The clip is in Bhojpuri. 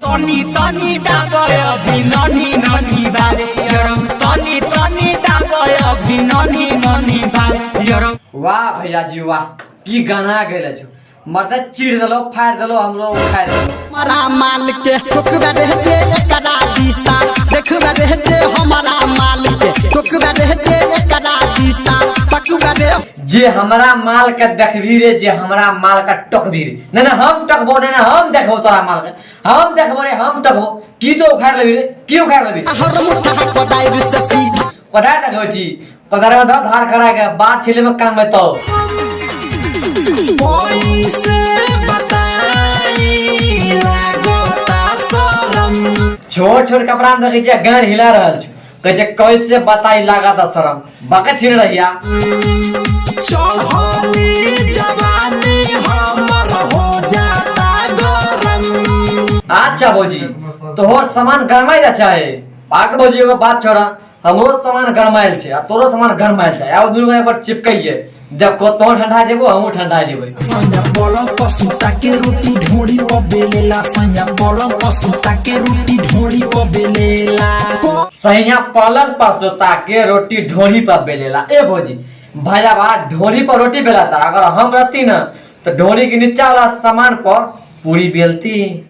तनी तनी दाबय अभी ननी ननी बारे यरौ तनी तनी दाबय अभी ननी ननी बारे यरौ। वाह भैया जी वाह, की गाना गेले छो। मर्द चीड़ दलो फाड़ दलो हमरो उखाड़ दलो। हमारा माल के ठोकबे रहते एकरा दिशा देखबे रहते हमारा माल के ठोकबे रहते एकरा दिशा पकबे रे जे हमारा माल का देखबी रे, जे हमारा माल का टकबी रे। ना हम टकबो ना हम देखबो तोरा माल का, हम देखबो रे हम टकबो। की तो उखाड़ लेबी रे, की उखाड़ लेबी? हर मुठा कोदाई से सीधा कोदाई देखबो छी, कोदाई में धार खड़ा के बात छिले में काम में तो पैसे बताई लागता शरम। छोट छोट कपड़ा में देखे छियै गान हिला रहल छ, कहे छै कैसे बताई लागता शरम। बाका छिन रहिया चढ़ली जवानी हमर हो जाता गरम। अच्छा भौजी तोहर सामान गरमाई अच्छा है। पाक भौजी एगो बात छोड़ा, हमरो सामान गरमाइल छै आ तोरो सामान गरमाइल छै। आब दुनू एक बार चिपकइए, देखो तो ठंडा जेबो हमहू ठंडा जेबै। सैया पलंग पर सुता के रोटी ढोड़ी पर बेलेला, सैया पलंग पर सुता के रोटी ढोड़ी पर बेलेला। सैया पलंग पर सुता के रोटी ढोरी पर बेलेला। ए भौजी भैया बा ढोरी पर रोटी बेलाता, अगर हम रहती ना तो ढोरी के नीचा वाला सामान पर पूरी बेलती।